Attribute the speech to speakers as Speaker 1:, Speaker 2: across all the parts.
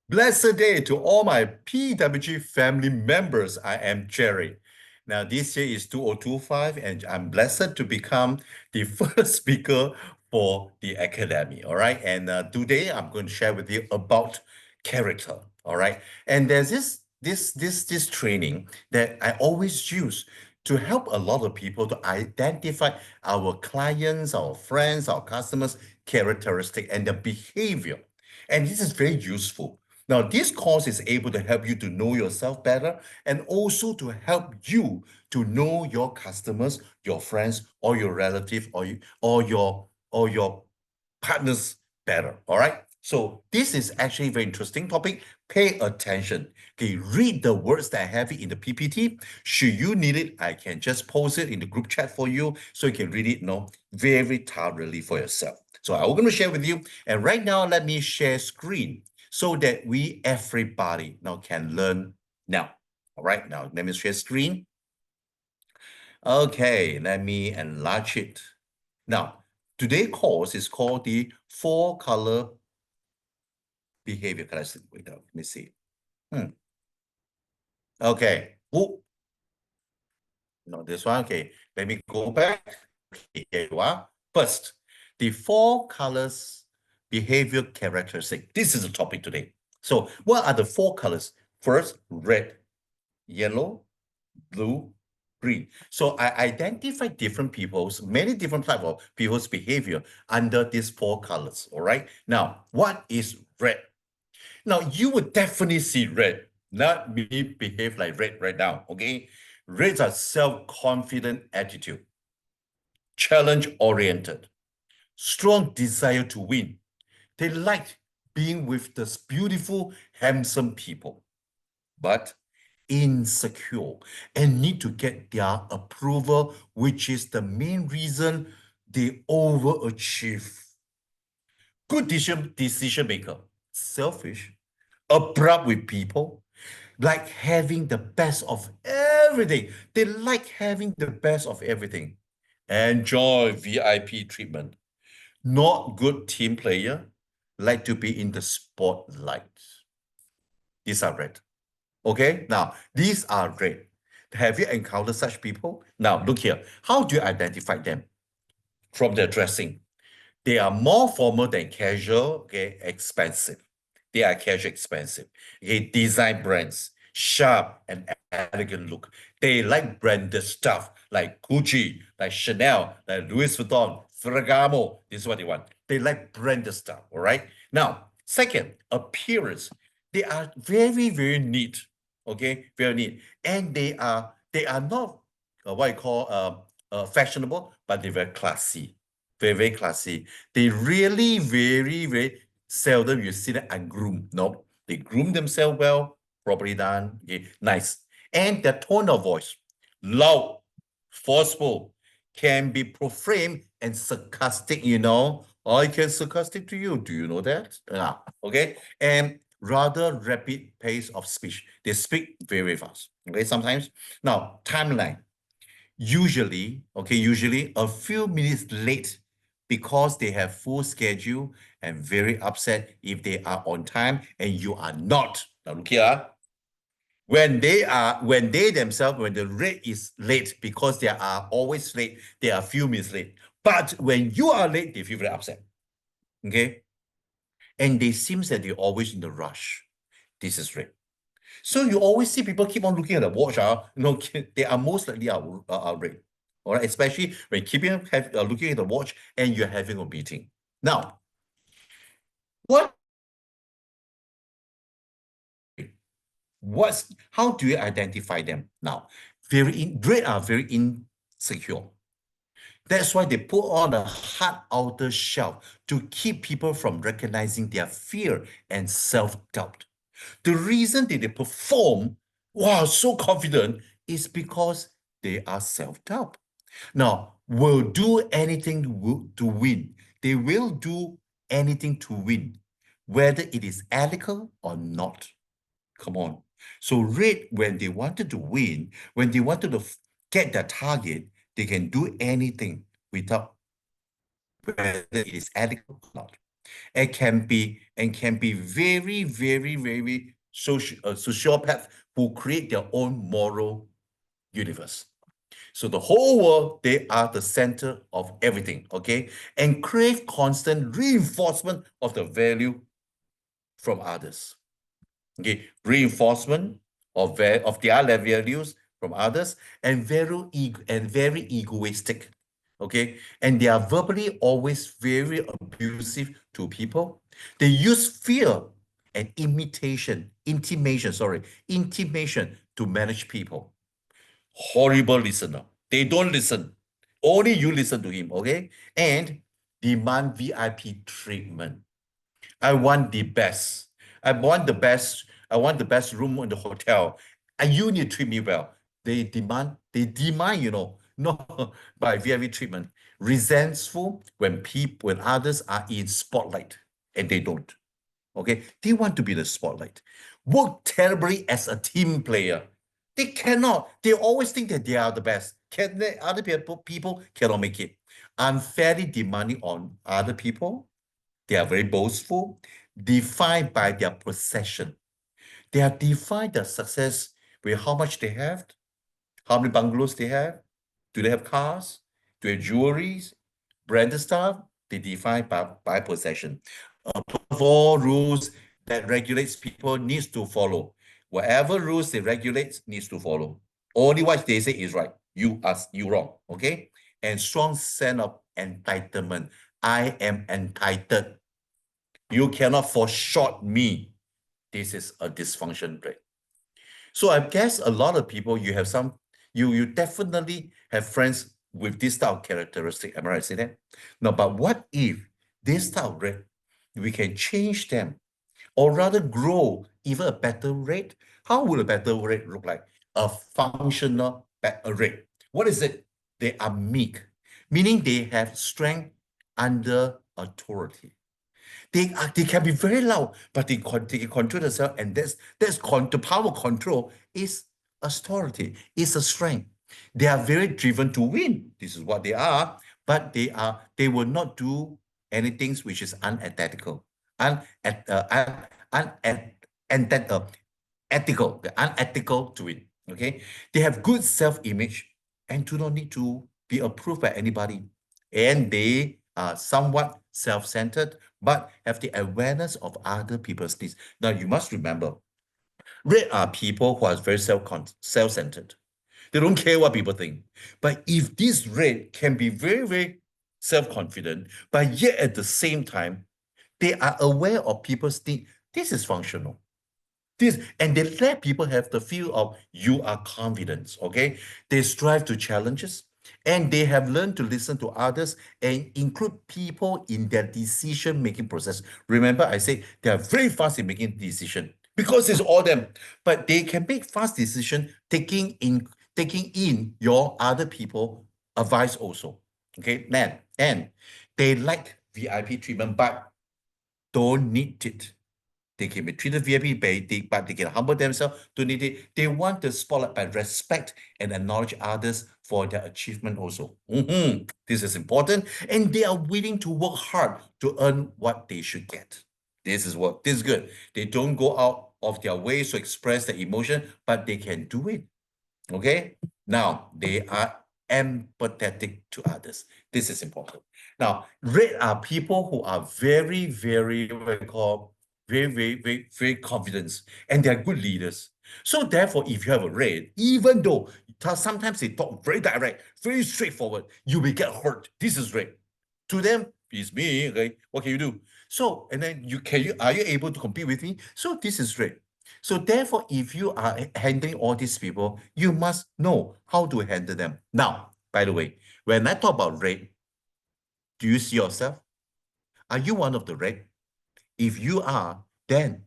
Speaker 1: Blessed day to all my PWG family members. I am Jerry. Now, this year is 2025, and I'm blessed to become the first speaker for the Academy. All right. And today I'm going to share with you about character. All right. And there's this training that I always use to help a lot of people to identify our clients, our friends, our customers' characteristic and their behavior. And this is very useful. Now, this course is able to help you to know yourself better and also to help you to know your customers, your friends, or your relative, or your partners better. All right. So this is actually a very interesting topic. Pay attention. Okay, read the words that I have in the PPT. Should you need it, I can just post it in the group chat for you so you can read it, very thoroughly for yourself. So I'm going to share with you. And right now, let me share screen so that everybody now can learn now. All right, now let me share screen. Okay, let me enlarge it. Now, today's course is called the 4-color behavior. Can I see? Wait, let me see. Okay. Oh, no, this one. Okay, let me go back. Okay, here you are. First, the 4 colors behavior characteristic. This is the topic today. So what are the 4 colors? First, red, yellow, blue, green. So I identify many different type of people's behavior under these 4 colors. All right. Now, what is red? Now, you would definitely see red, not me behave like red right now. Okay. Reds are self-confident attitude, challenge-oriented, strong desire to win. They like being with this beautiful, handsome people, but insecure and need to get their approval, which is the main reason they overachieve. Good decision maker, selfish, abrupt with people, like having the best of everything. They like having the best of everything. Enjoy VIP treatment. Not good team player, like to be in the spotlight. These are red. Okay, now these are red. Have you encountered such people? Now look here. How do you identify them? From their dressing. They are more formal than casual, okay, expensive. They are casual expensive. Okay, design brands, sharp and elegant look. They like branded stuff like Gucci, like Chanel, like Louis Vuitton, Ferragamo. This is what they want. They like branded stuff, all right? Now, second, appearance. They are very, very neat, okay? Very neat. And they are not what I call fashionable, but they're very classy. Very, very classy. They really very, very seldom you see them ungroomed. No, they groom themselves well, properly done. Okay, nice. And their tone of voice, loud, forceful, can be profane and sarcastic. I can sarcastic to you. Do you know that? Okay. And rather rapid pace of speech. They speak very, very fast. Okay, sometimes. Now, timeline. Usually a few minutes late because they have full schedule and very upset if they are on time and you are not. Now look here. When the rate is late because they are always late, they are a few minutes late. But when you are late, they feel very upset. Okay. And they seems that they're always in the rush. This is rate. So you always see people keep on looking at the watch. They are most likely outraged. All right, especially when looking at the watch and you're having a meeting. Now, how do you identify them? Now, red are very insecure. That's why they put on a hard outer shell to keep people from recognizing their fear and self-doubt. The reason that they perform, wow, so confident is because they are self-doubt. Now, will do anything to win. They will do anything to win, whether it is ethical or not. Come on. So red, when they wanted to win, when they wanted to get their target, they can do anything without whether it is ethical or not. and can be very, very, very sociopath who create their own moral universe. So the whole world, they are the center of everything, okay? And crave constant reinforcement of the value from others. Okay, reinforcement of their values from others, and very egoistic. Okay, and they are verbally always very abusive to people. They use fear and intimation to manage people. Horrible listener. They don't listen. Only you listen to him, okay? And demand VIP treatment. I want the best. I want the best. I want the best room in the hotel. And you need to treat me well. They demand, no, by VIP treatment. Resentful when others are in spotlight and they don't. Okay, they want to be the spotlight. Work terribly as a team player. They cannot. They always think that they are the best. Other people cannot make it. Unfairly demanding on other people. They are very boastful, defined by their possession. They are defined their success with how much they have, how many bungalows they have, do they have cars, do they have jewelries, branded stuff. They define by possession. Above all rules that regulates people needs to follow. Whatever rules they regulate needs to follow. Only what they say is right. You wrong. Okay? And strong sense of entitlement. I am entitled. You cannot foreshort me. This is a dysfunction rate. So I guess a lot of people, you definitely have friends with this type of characteristic. Am I right to say that? No, but what if this type of rate, we can change them or rather grow even a better rate? How will a better rate look like? A functional rate. What is it? They are meek, meaning they have strength under authority. They can be very loud, but they can control themselves, and the power of control is authority, is a strength. They are very driven to win. This is what they are, but they will not do anything which is unethical, un, un, unethical to it. Okay, they have good self-image and do not need to be approved by anybody, and they are somewhat self-centered but have the awareness of other people's needs. Now, you must remember, red are people who are very self-centered. They don't care what people think. But if this red can be very, very self-confident, but yet at the same time, they are aware of people's needs, this is functional. And they let people have the feel of you are confident, okay? They strive to challenges, and they have learned to listen to others and include people in their decision-making process. Remember, I said they are very fast in making decision because it's all them, but they can make fast decision taking in your other people advice also. Okay, and they like VIP treatment, but don't need it. They can be treated VIP, but they can humble themselves to need it. They want the spotlight by respect and acknowledge others for their achievement also. This is important. And they are willing to work hard to earn what they should get. This is good. They don't go out of their ways to express their emotion, but they can do it. Okay? Now, they are empathetic to others. This is important. Now, red are people who are very, very, what we call very, very, very, very confident, and they're good leaders. So therefore, if you have a red, even though sometimes they talk very direct, very straightforward, you will get hurt. This is red. To them, it's me, okay? What can you do? So, and then are you able to compete with me? So this is red. So therefore, if you are handling all these people, you must know how to handle them. Now, by the way, when I talk about red, do you see yourself? Are you one of the red? If you are, then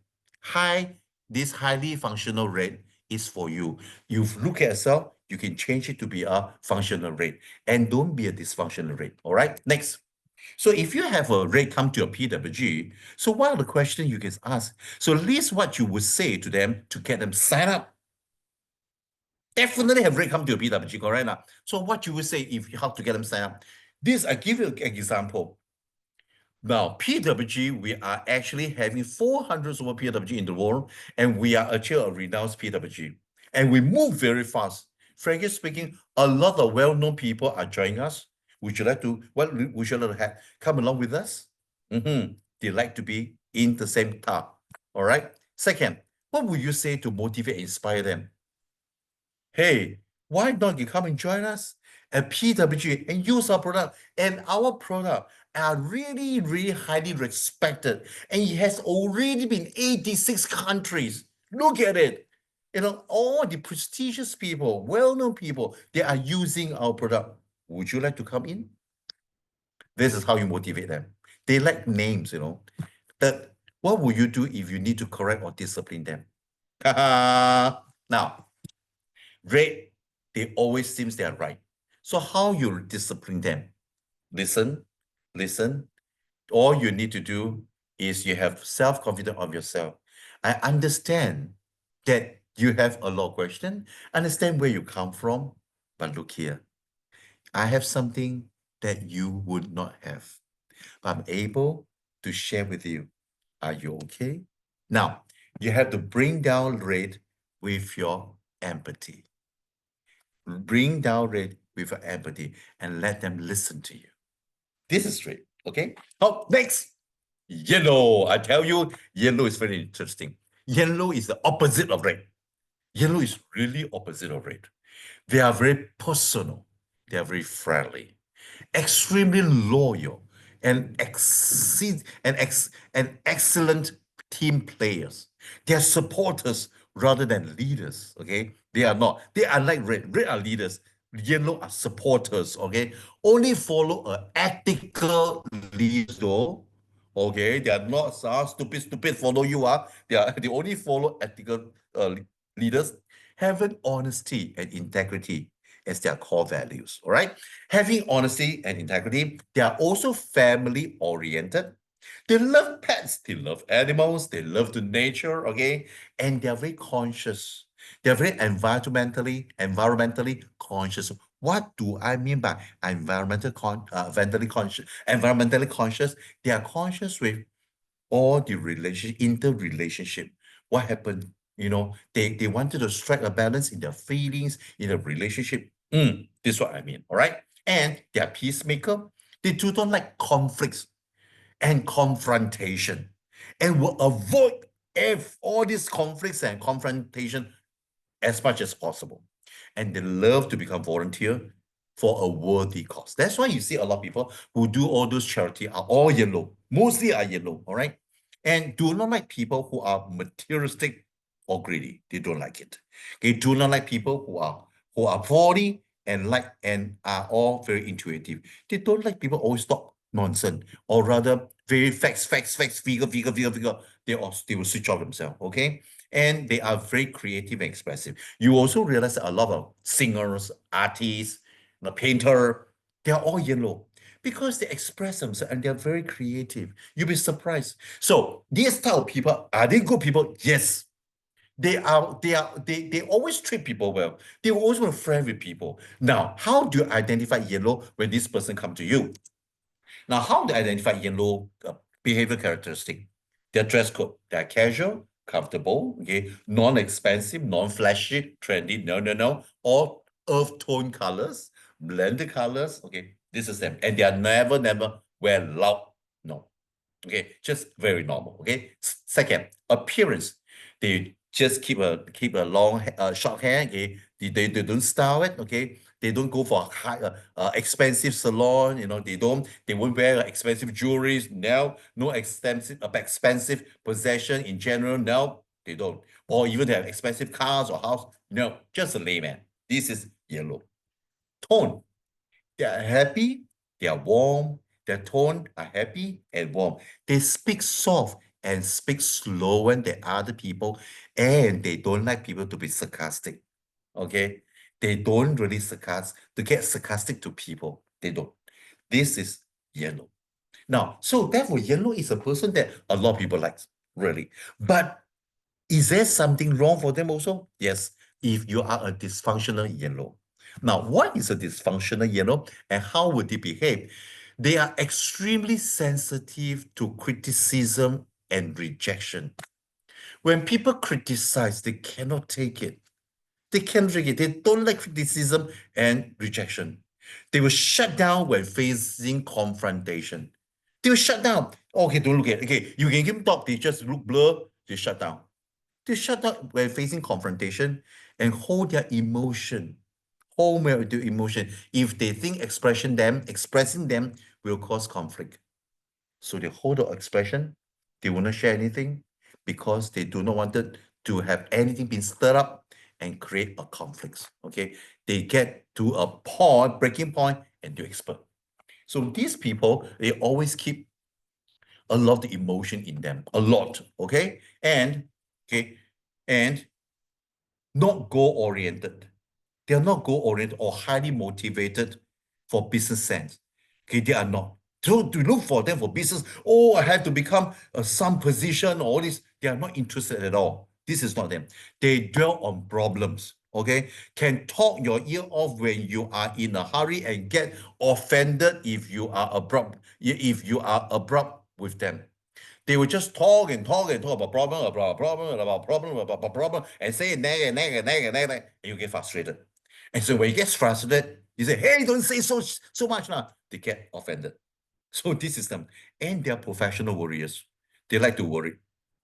Speaker 1: this highly functional rate is for you. You look at yourself, you can change it to be a functional rate, and don't be a dysfunctional rate. All right, next. So if you have a rate come to your PWG, so what are the questions you can ask? So list what you would say to them to get them sign up. Definitely have rate come to your PWG, correct? Now? So what you would say if you have to get them sign up? This, I give you an example. Now, PWG, we are actually having 400 over PWG in the world, and we are actually a renowned PWG. And we move very fast. Frankly speaking, a lot of well-known people are joining us. Would you like to, what would you like to have, come along with us? They like to be in the same top. All right. Second, what would you say to motivate and inspire them? Hey, why not you come and join us at PWG and use our product? And our product are really, really highly respected. And it has already been 86 countries. Look at it. You know, all the prestigious people, well-known people, they are using our product. Would you like to come in? This is how you motivate them. They like names, you know. That what would you do if you need to correct or discipline them? Now, red, they always seems they are right. So how you discipline them? Listen, listen. All you need to do is you have self-confidence of yourself. I understand that you have a lot of questions, understand where you come from, but look here. I have something that you would not have. I'm able to share with you. Are you okay? Now, you have to bring down rate with your empathy. Bring down rate with your empathy and let them listen to you. This is straight, okay? Oh, next, yellow. I tell you, yellow is very interesting. Yellow is the opposite of red. Yellow is really opposite of red. They are very personal. They are very friendly, extremely loyal, and excellent team players. They are supporters rather than leaders. Okay, they are not. They are like red. Red are leaders. Yellow are supporters. Okay, only follow a ethical leader though. Okay, they are not stupid follow you. They only follow ethical leaders, having honesty and integrity as their core values. All right. Having honesty and integrity, they are also family oriented. They love pets, they love animals, they love the nature, okay? And they're very conscious. They're very environmentally conscious. What do I mean by environmentally conscious? They are conscious with all the interrelationship. What happened? You know, they wanted to strike a balance in their feelings, in a relationship. This is what I mean, all right? And they're peacemaker. They do not like conflicts and confrontation and will avoid all these conflicts and confrontation as much as possible. And they love to become volunteer for a worthy cause. That's why you see a lot of people who do all those charity are all yellow, mostly are yellow, all right? And do not like people who are materialistic or greedy. They don't like it. They do not like people who are body and are all very intuitive. They don't like people always talk nonsense, or rather very facts, figure. They will switch off themselves, okay? And they are very creative and expressive. You also realize that a lot of singers, artists, the painter, they are all yellow because they express themselves and they're very creative. You'll be surprised. So these type of people, are they good people? Yes. They always treat people well. They always want to friend with people. Now, how do you identify yellow when this person come to you? Now, how to identify yellow behavior characteristic? Their dress code, they're casual, comfortable, okay, non-expensive, non-flashy, trendy, no. All earth tone colors, blended colors, okay, this is them. And they are never wear loud, no. Okay, just very normal, okay? Second, appearance. They just keep a long, short hair, okay? They don't style it, okay? They don't go for expensive salon, you know, they won't wear expensive jewelry. No expensive possession in general. No, they don't. Or even have expensive cars or house. No, just a layman. This is yellow. Tone. They are happy, they are warm, their tone are happy and warm. They speak soft and speak slower than other people, and they don't like people to be sarcastic. Okay? They don't really get sarcastic to people. They don't. This is yellow. Now, so therefore, yellow is a person that a lot of people like, really. But is there something wrong for them also? Yes, if you are a dysfunctional yellow. Now, what is a dysfunctional yellow and how would it behave? They are extremely sensitive to criticism and rejection. When people criticize, they cannot take it. They can't take it. They don't like criticism and rejection. They will shut down when facing confrontation. They will shut down. Okay, don't look at it. Okay, you can give them talk, they just look blur, they shut down. They shut down when facing confrontation and hold their emotion. Hold their emotion. If they think expressing them will cause conflict. So they hold the expression, they will not share anything because they do not want it to have anything being stirred up and create a conflict. Okay, they get to a point, breaking point, and they explode. So these people, they always keep a lot of the emotion in them, a lot. Okay, and not goal-oriented. They are not goal-oriented or highly motivated for business sense. Okay, they are not. So to look for them for business, oh, I have to become some position or all this, they are not interested at all. This is not them. They dwell on problems, okay? Can talk your ear off when you are in a hurry and get offended if you are abrupt with them. They will just talk and talk and talk about problem, and say and you get frustrated. And so when you get frustrated, you say, hey, don't say so much now. They get offended. So this is them. And they're professional warriors. They like to worry.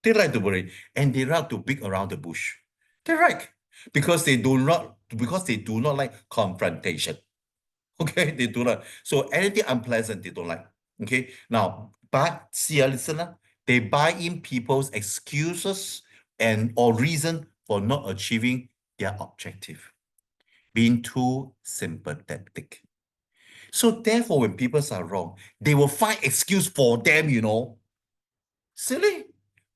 Speaker 1: They like to worry. And they like to beat around the bush. They're right. Because they do not like confrontation. Okay, they do not. So anything unpleasant, they don't like. Okay. Now, but see, listener, they buy in people's excuses and or reason for not achieving their objective, being too sympathetic. So therefore, when people are wrong, they will find excuse for them, Silly.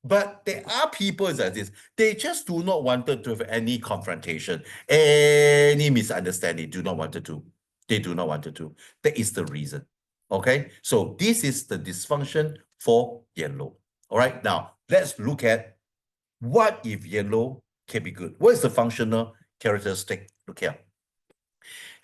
Speaker 1: But there are people like this. They just do not want to have any confrontation, any misunderstanding. Do not want to do. They do not want to do. That is the reason. Okay. So this is the dysfunction for yellow. All right. Now let's look at what if yellow can be good. What is the functional characteristic? Look here.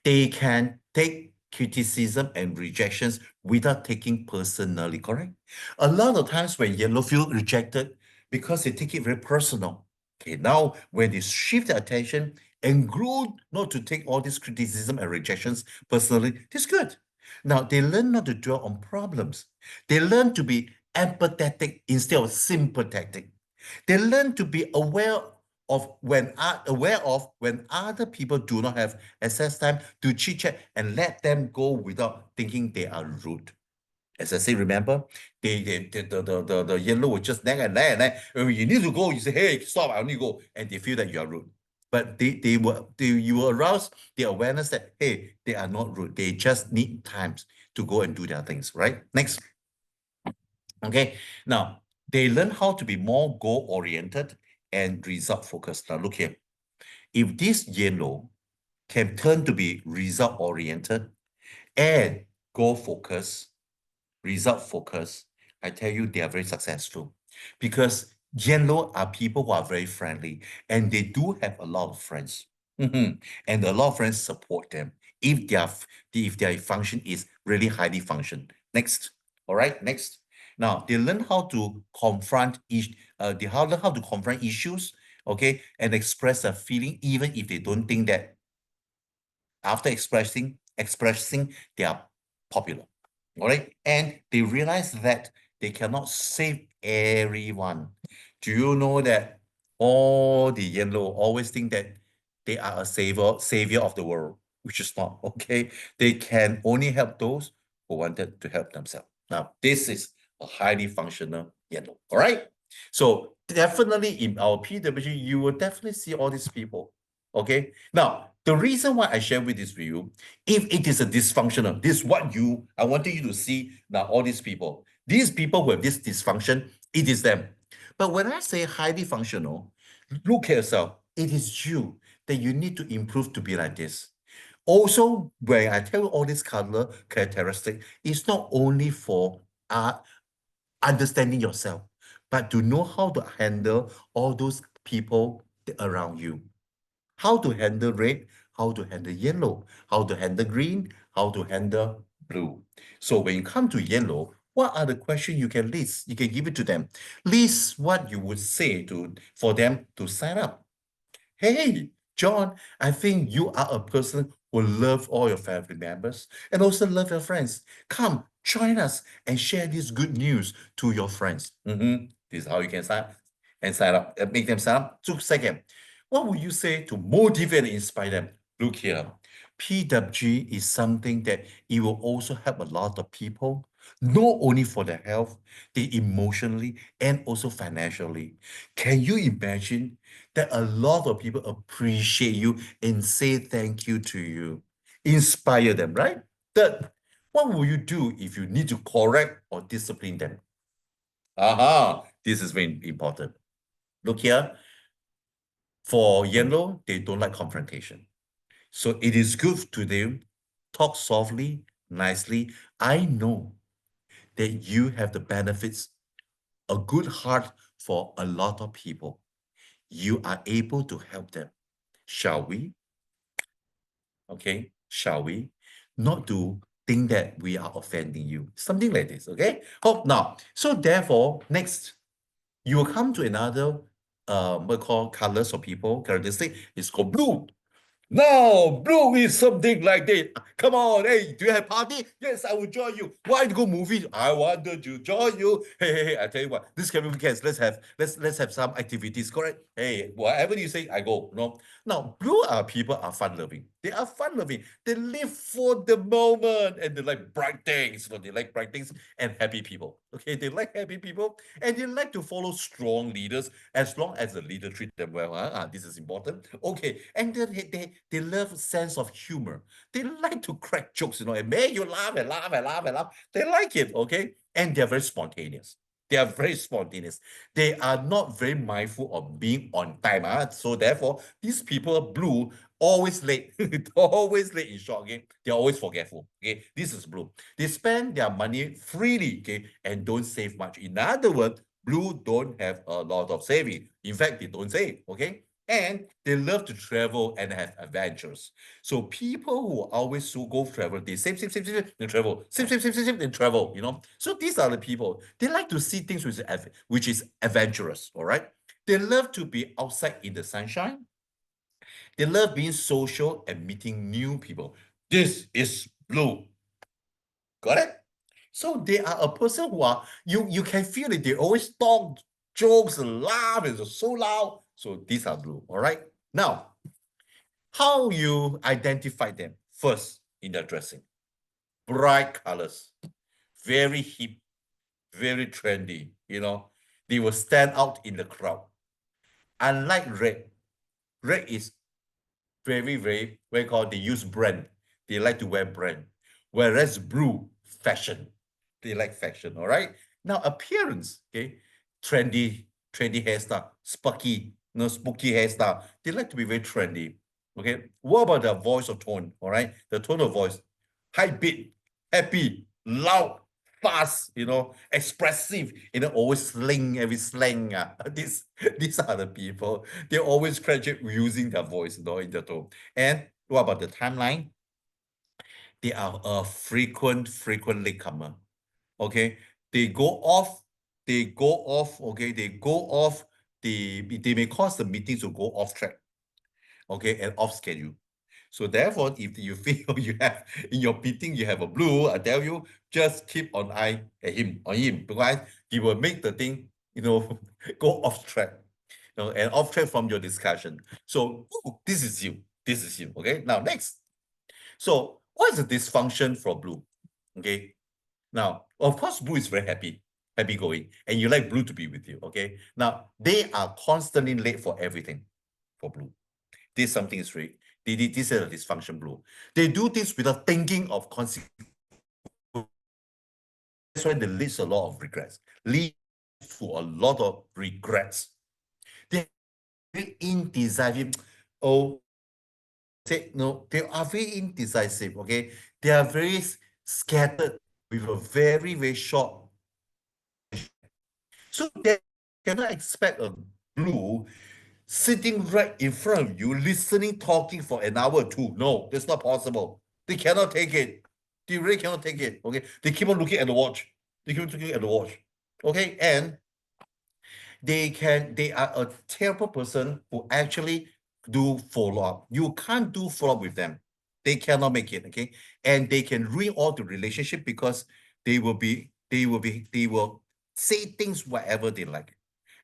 Speaker 1: They can take criticism and rejections without taking personally, correct? A lot of times when yellow feel rejected because they take it very personal. Okay, now when they shift their attention and grow not to take all this criticism and rejections personally, it's good. Now they learn not to dwell on problems. They learn to be empathetic instead of sympathetic. They learn to be aware of when other people do not have access time to chit chat and let them go without thinking they are rude. As I say, remember, the yellow will just nag and nag and nag. When you need to go, you say, hey, stop, I need to go. And they feel that you are rude. But you will arouse the awareness that, hey, they are not rude. They just need times to go and do their things, right? Next. Okay. Now, they learn how to be more goal-oriented and result-focused. Now, look here. If this yellow can turn to be result-oriented and goal-focused, result-focused, I tell you, they are very successful because yellow are people who are very friendly and they do have a lot of friends. And a lot of friends support them if their function is really highly functioned. Next. All right, next. Now they learn how to confront learn how to confront issues, okay, and express a feeling even if they don't think that after expressing they are popular. All right, and they realize that they cannot save everyone. Do you know that all the yellow always think that they are a savior of the world, which is not, okay? They can only help those who wanted to help themselves. Now, this is a highly functional yellow, all right? So definitely in our PWG, you will definitely see all these people, okay? Now, the reason why I share with this with you, if it is a dysfunctional, this is what I wanted you to see now, all these people who have this dysfunction, it is them. But when I say highly functional, look at yourself. It is you that you need to improve to be like this. Also, when I tell you all this color characteristic, it's not only for understanding yourself, but to know how to handle all those people around you. How to handle red, how to handle yellow, how to handle green, how to handle blue. So when you come to yellow, what are the questions you can list? You can give it to them. List what you would say for them to sign up. Hey, John, I think you are a person who love all your family members and also love your friends. Come, join us and share this good news to your friends. This is how you can sign up, make them sign up. So second, what would you say to motivate and inspire them? Look here, PWG is something that it will also help a lot of people, not only for their health, they emotionally and also financially. Can you imagine that a lot of people appreciate you and say thank you to you? Inspire them, right? Third, what will you do if you need to correct or discipline them? This is very important. Look here, for yellow, they don't like confrontation. So it is good to them, talk softly, nicely. I know that you have the benefits, a good heart for a lot of people. You are able to help them. Shall we? Okay, shall we? Not to think that we are offending you. Something like this, okay? Hope now. So therefore, next, you will come to another what we call colors of people, characteristic. It's called blue. No, blue is something like this. Come on, hey, do you have party? Yes, I will join you. Why to go movie? I wanted to join you. Hey, I tell you what, this coming weekends, let's have some activities, correct? Hey, whatever you say, I go. No. Now, blue people are fun-loving. They are fun-loving. They live for the moment and they like bright things. They like bright things and happy people. Okay, they like happy people and they like to follow strong leaders as long as the leader treat them well. This is important. Okay, and then they love a sense of humor. They like to crack jokes, and make you laugh and laugh and laugh and laugh. They like it, okay? And they're very spontaneous. They are very spontaneous. They are not very mindful of being on time. So therefore, these people, blue, always late. Always late in short, okay? They're always forgetful. Okay, this is blue. They spend their money freely, okay, and don't save much. In other words, blue don't have a lot of saving. In fact, they don't save, okay? And they love to travel and have adventures. So people who always go travel, they save, then travel, save, then travel. So these are the people. They like to see things which is adventurous, all right? They love to be outside in the sunshine. They love being social and meeting new people. This is blue. Got it? So they are a person who are, you can feel it. They always talk jokes and laugh. It's so loud. So these are blue, all right? Now, how you identify them? First, in their dressing. Bright colors, very hip, very trendy, They will stand out in the crowd. Unlike red is very, very, they use brand. They like to wear brand. Whereas blue, fashion. They like fashion, all right? Now, appearance, okay? Trendy hairstyle, spooky hairstyle. They like to be very trendy, okay? What about the voice or tone, all right? The tone of voice, high beat, happy, loud, fast, expressive, always every slang. These are the people. They always credit using their voice, in the tone. And what about the timeline? They are a frequent latecomer. Okay, okay, they may cause the meetings to go off track, okay, and off schedule. So therefore, if you feel you have in your meeting, you have a blue, I tell you, just keep on eye at him, because he will make the thing, go off track, and off track from your discussion. So this is you, okay? Now next. So what is the dysfunction for blue? Okay. Now, of course, blue is very happy going, and you like blue to be with you, okay? Now, they are constantly late for everything for blue. This something is right. This is a dysfunction blue. They do this without thinking of consequences. That's why they leads a lot of regrets. Lead to a lot of regrets. They're very indecisive. Oh, no, they are very indecisive, okay? They are very scattered with a very, very short. So they cannot expect a blue sitting right in front of you, listening, talking for an hour or two. No, that's not possible. They cannot take it. They really cannot take it. Okay, they keep on looking at the watch. They keep on looking at the watch. Okay, and they are a terrible person who actually do follow-up. You can't do follow-up with them. They cannot make it, okay? And they can ruin all the relationship because they will say things whatever they like.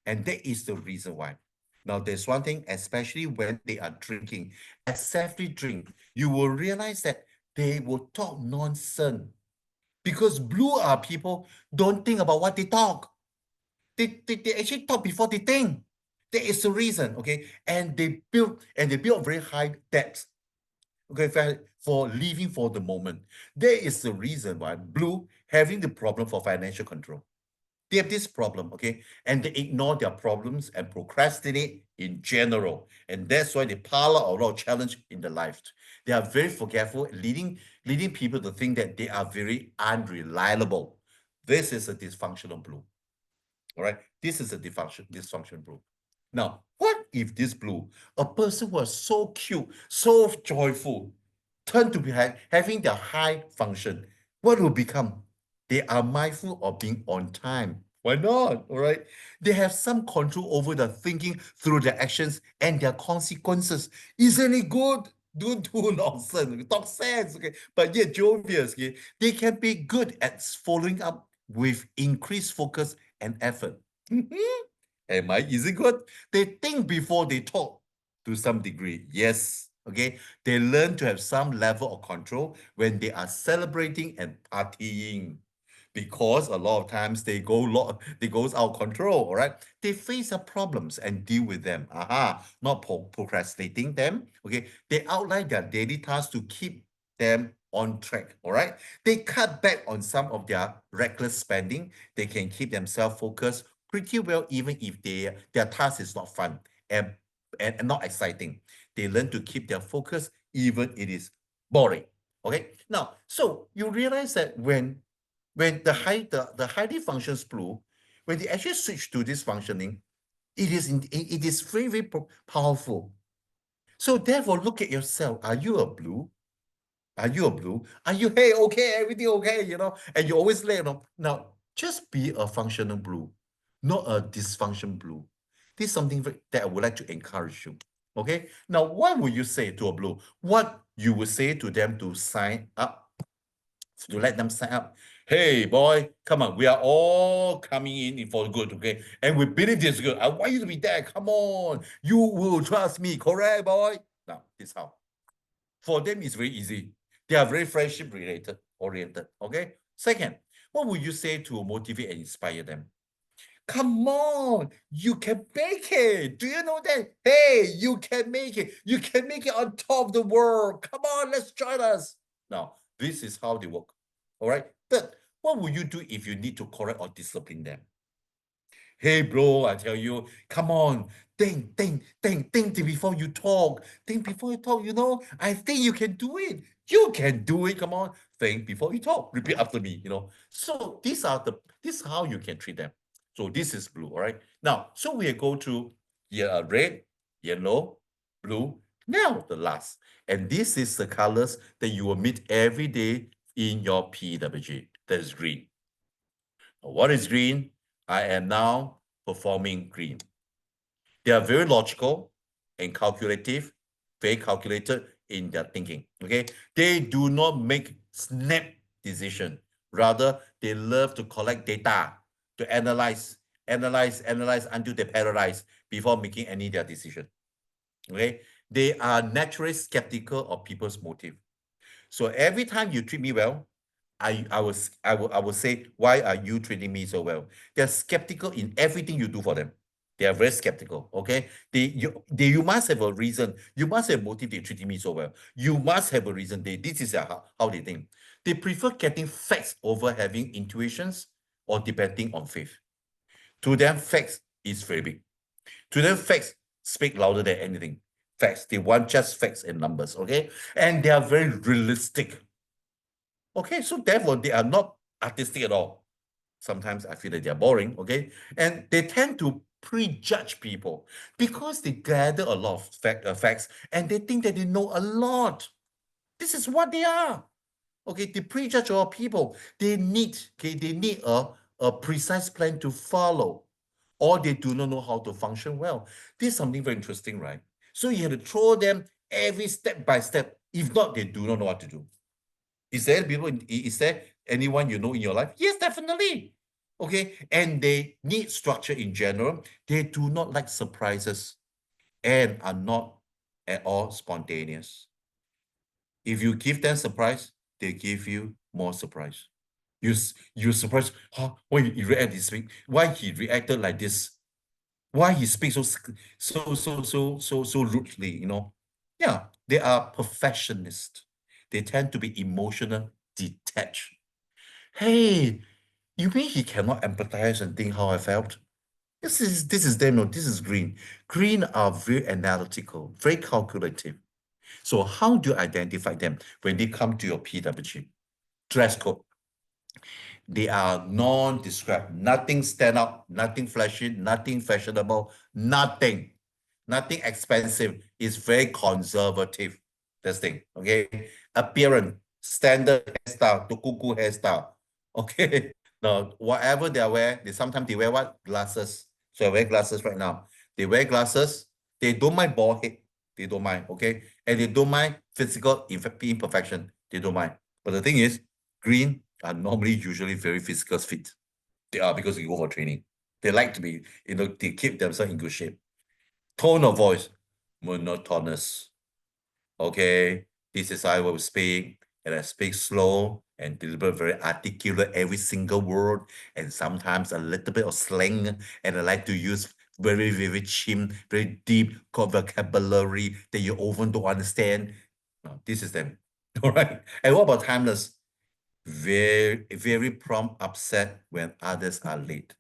Speaker 1: And that is the reason why. Now, there's one thing, especially when they are drinking, excessively drink, you will realize that they will talk nonsense. Because blue are people don't think about what they talk. They actually talk before they think. That is the reason, okay? And they build very high debts, okay, for living for the moment. That is the reason why blue having the problem for financial control. They have this problem, okay? And they ignore their problems and procrastinate in general. And that's why they pile up a lot of challenge in their life. They are very forgetful, leading people to think that they are very unreliable. This is a dysfunctional blue. All right, this is a dysfunction blue. Now, what if this blue, a person who is so cute, so joyful, turn to be having their high function? What will become? They are mindful of being on time. Why not? All right. They have some control over the thinking through their actions and their consequences. Isn't it good? Don't do nonsense. Talk sense. Okay. But yet jovial. Okay. They can be good at following up with increased focus and effort. Am I? Is it good? They think before they talk to some degree. Yes. Okay. They learn to have some level of control when they are celebrating and partying. Because a lot of times they goes out of control, all right? They face the problems and deal with them. Not procrastinating them. Okay. They outline their daily tasks to keep them on track, all right? They cut back on some of their reckless spending. They can keep themselves focused pretty well, even if their task is not fun and not exciting. They learn to keep their focus even it is boring. Okay. Now, so you realize that when the highly functions blue, when they actually switch to this functioning, it is very, very powerful. So therefore, look at yourself. Are you a blue? Are you a blue? Are you, hey, okay, everything okay, and you always let, now just be a functional blue, not a dysfunction blue. This is something that I would like to encourage you. Okay. Now, what would you say to a blue? What you would say to them to sign up, to let them sign up? Hey, boy, come on. We are all coming in for good, okay? And we believe this is good. I want you to be there. Come on. You will trust me, correct, boy? Now, this is how. For them, it's very easy. They are very friendship oriented. Okay. Second, what would you say to motivate and inspire them? Come on, you can make it. Do you know that? Hey, you can make it. You can make it on top of the world. Come on, let's join us. Now, this is how they work. All right. Third, what would you do if you need to correct or discipline them? Hey, bro, I tell you, come on, think before you talk. Think before you talk, I think you can do it. You can do it. Come on, think before you talk. Repeat after me, So this is how you can treat them. So this is blue, all right? Now, so we go to red, yellow, blue. Now the last. And this is the colors that you will meet every day in your PWG. That is green. What is green? I am now performing green. They are very logical and calculative, very calculated in their thinking. Okay, they do not make snap decision. Rather, they love to collect data, to analyze until they paralyze before making any their decision. Okay, they are naturally skeptical of people's motive. So every time you treat me well, I will say, why are you treating me so well? They're skeptical in everything you do for them. They are very skeptical. Okay, you must have a reason. You must have motive. They're treating me so well. You must have a reason. This is how they think. They prefer getting facts over having intuitions or depending on faith. To them, facts is very big. To them, facts speak louder than anything. Facts. They want just facts and numbers. Okay, and they are very realistic. Okay, so therefore they are not artistic at all. Sometimes I feel that they're boring, okay? And they tend to prejudge people because they gather a lot of facts and they think that they know a lot. This is what they are. Okay, they prejudge our people. They need, a precise plan to follow, or they do not know how to function well. This is something very interesting, right? So you have to throw them every step by step. If not, they do not know what to do. Is there is there anyone you know in your life? Yes, definitely. Okay, and they need structure in general. They do not like surprises and are not at all spontaneous. If you give them surprise, they give you more surprise. You surprised, huh? Why he react this way? Why he reacted like this? Why he speaks so rudely, you know? Yeah, they are perfectionists. They tend to be emotional detached. Hey, you mean he cannot empathize and think how I felt? This is them, no, this is green. Green are very analytical, very calculative. So how do you identify them when they come to your PWG? Dress code. They are non-described, nothing stand out, nothing flashy, nothing fashionable, nothing expensive. It's very conservative. This thing, okay? Appearance, standard hairstyle, to cuckoo hairstyle. Okay. Now, whatever they wear, sometimes they wear what? Glasses. So I wear glasses right now. They wear glasses. They don't mind bald head. They don't mind, okay? And they don't mind physical imperfection. They don't mind. But the thing is, green are normally usually very physical fit. They are because they go for training. They like to be, they keep themselves in good shape. Tone of voice, monotonous. Okay, this is how I will speak, and I speak slow and deliver very articulate every single word, and sometimes a little bit of slang, and I like to use very, very chim, very deep vocabulary that you often don't understand. No, this is them. All right. And what about timeless? Very, very prompt, upset when others are late.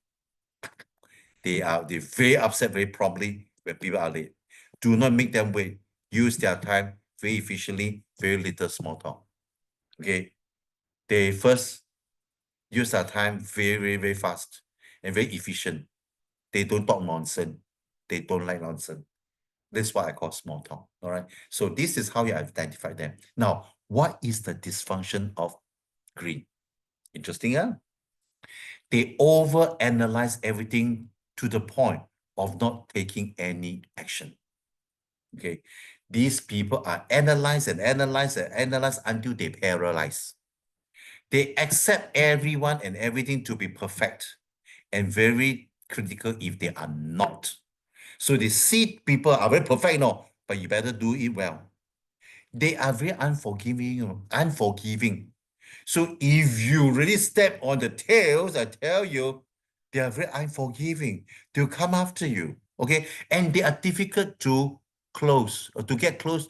Speaker 1: They very upset very promptly when people are late. Do not make them wait. Use their time very efficiently, very little small talk. Okay. They first use their time very, very, very fast and very efficient. They don't talk nonsense. They don't like nonsense. This is what I call small talk. All right. So this is how you identify them. Now, what is the dysfunction of green? Interesting, huh? They overanalyze everything to the point of not taking any action. Okay. These people are analyze and analyze and analyze until they paralyze. They accept everyone and everything to be perfect and very critical if they are not. So they see people are very perfect, no, but you better do it well. They are very unforgiving. So if you really step on the tails, I tell you, they are very unforgiving. They'll come after you, okay? And they are difficult to close or to get close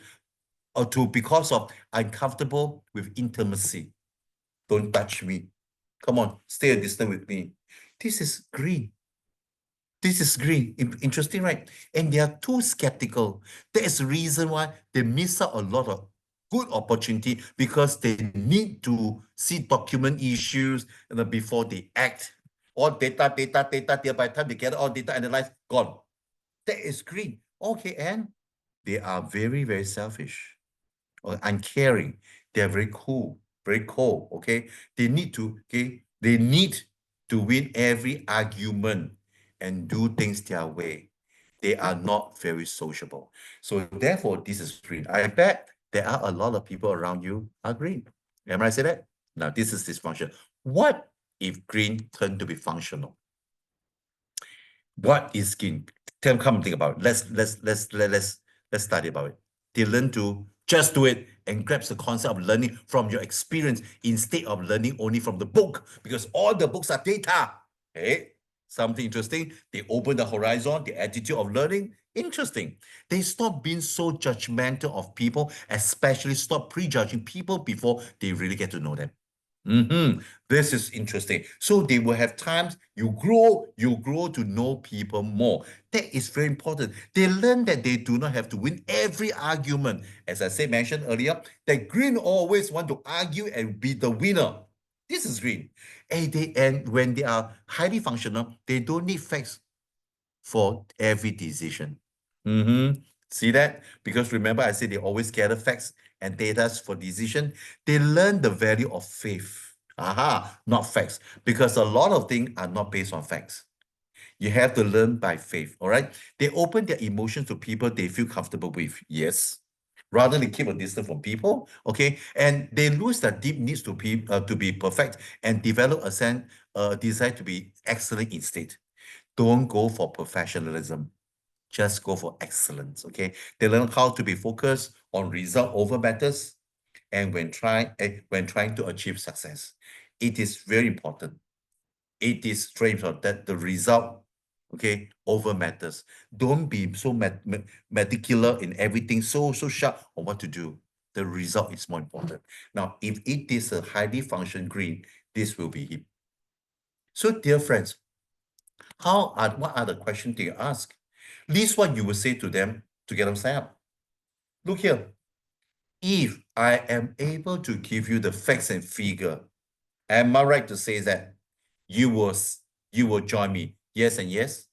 Speaker 1: or to because of uncomfortable with intimacy. Don't touch me. Come on, stay a distance with me. This is green. This is green. Interesting, right? And they are too skeptical. That is the reason why they miss out a lot of good opportunity because they need to see document issues before they act. All data, by the time they get all data analyzed, gone. That is green. Okay, and they are very, very selfish or uncaring. They are very cool, very cold, okay? They need to win every argument and do things their way. They are not very sociable. So therefore, this is green. I bet there are a lot of people around you are green. Am I say that? Now, this is dysfunction. What if green turned to be functional? What is green? Come and think about it. Let's study about it. They learn to just do it and grasp the concept of learning from your experience instead of learning only from the book, because all the books are data. Hey, something interesting. They open the horizon, the attitude of learning. Interesting. They stop being so judgmental of people, especially stop prejudging people before they really get to know them. This is interesting. So they will have times you grow to know people more. That is very important. They learn that they do not have to win every argument. As I said, mentioned earlier, that green always want to argue and be the winner. This is green. And when they are highly functional, they don't need facts for every decision. See that? Because remember, I said they always gather facts and data for decision, they learn the value of faith. Aha, not facts, because a lot of things are not based on facts. You have to learn by faith, all right? They open their emotions to people they feel comfortable with, yes, rather than keep a distance from people, okay? And they lose their deep needs to be perfect and develop a desire to be excellent instead. Don't go for professionalism. Just go for excellence, okay? They learn how to be focused on result over matters, and when trying to achieve success, it is very important. It is very important that the result, okay, over matters. Don't be so meticulous in everything, so sharp on what to do. The result is more important. Now, if it is a highly function green, this will be it. So, dear friends, what are the questions do you ask? List what you will say to them to get them signed up. Look here. If I am able to give you the facts and figure, am I right to say that you will join me? Yes and yes.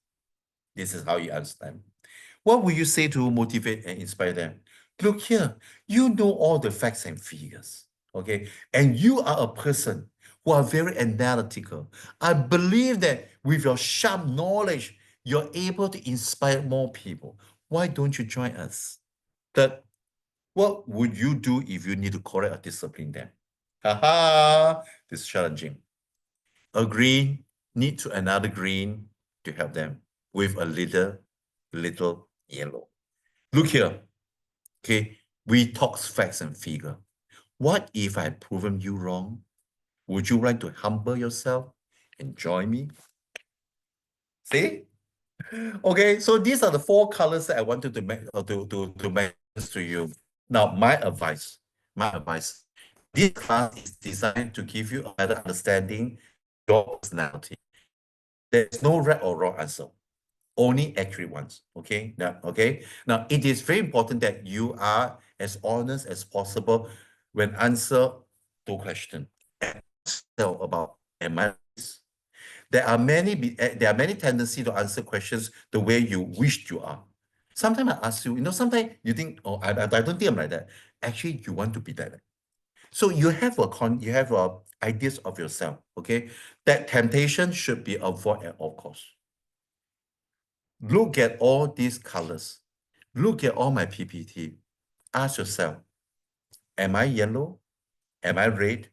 Speaker 1: This is how you understand. What will you say to motivate and inspire them? Look here, you know all the facts and figures, okay? And you are a person who are very analytical. I believe that with your sharp knowledge, you're able to inspire more people. Why don't you join us? Third, what would you do if you need to correct or discipline them? Haha, this is challenging. A green need to another green to help them with a little yellow. Look here, okay? We talk facts and figure. What if I proven you wrong? Would you like to humble yourself and join me? See? Okay, so these are the 4 colors that I wanted to make to mention to you. Now, my advice, this class is designed to give you a better understanding of your personality. There's no right or wrong answer, only accurate ones. Okay. Now it is very important that you are as honest as possible when answer the question. About am I this? There are many tendencies to answer questions the way you wished you are. Sometimes I ask you, sometimes you think, oh, I don't think I'm like that. Actually, you want to be that. So you have ideas of yourself, okay? That temptation should be avoided at all costs. Look at all these colors. Look at all my PPT. Ask yourself, am I yellow? Am I red?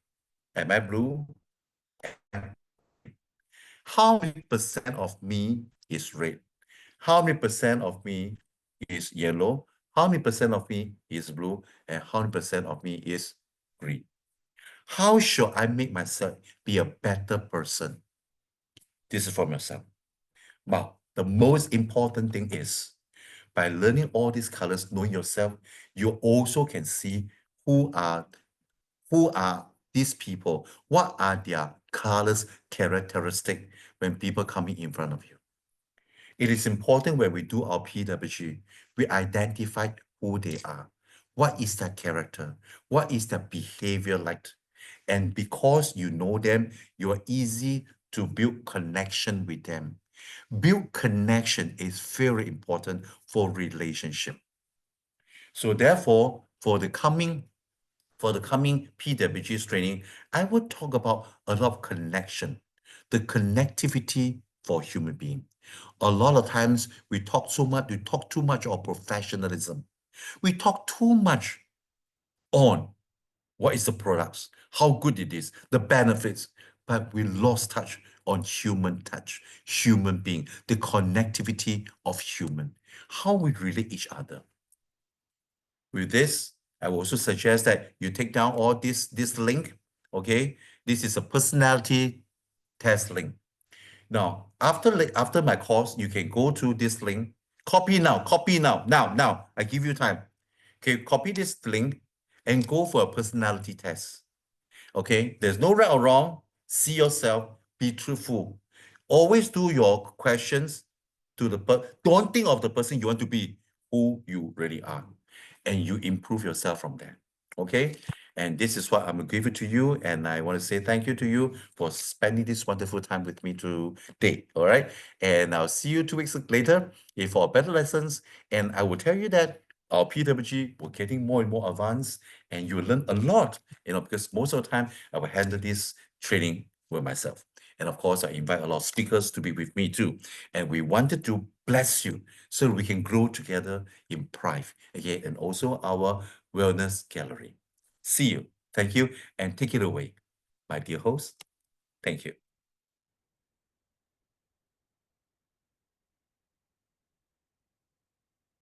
Speaker 1: Am I blue? How many percent of me is red? How many percent of me is yellow? How many percent of me is blue? And how many percent of me is green? How should I make myself be a better person? This is from yourself. Now, the most important thing is, by learning all these colors, knowing yourself, you also can see who are these people, what are their colors characteristic when people coming in front of you. It is important when we do our PWG, we identify who they are. What is their character? What is their behavior like? And because you know them, you are easy to build connection with them. Build connection is very important for relationship. So therefore, for the coming PWG training, I would talk about a lot of connection, the connectivity for human being. A lot of times we talk too much on professionalism. We talk too much on what is the products, how good it is, the benefits, but we lost touch on human touch, human being, the connectivity of human, how we relate each other. With this, I will also suggest that you take down all this link, okay? This is a personality test link. Now, after my course, you can go to this link, copy now, now, I give you time. Okay, copy this link and go for a personality test. Okay, there's no right or wrong. See yourself, be truthful. Always do your questions to don't think of the person you want to be, who you really are. And you improve yourself from there. Okay, and this is what I'm gonna give it to you, and I want to say thank you to you for spending this wonderful time with me today. All right, and I'll see you 2 weeks later for better lessons, and I will tell you that our PWG, we're getting more and more advanced, and you learn a lot, because most of the time I will handle this training with myself. And of course, I invite a lot of speakers to be with me too. And we wanted to bless you so we can grow together in Prive, okay, and also our wellness gallery. See you. Thank you, and take it away, my dear host. Thank you.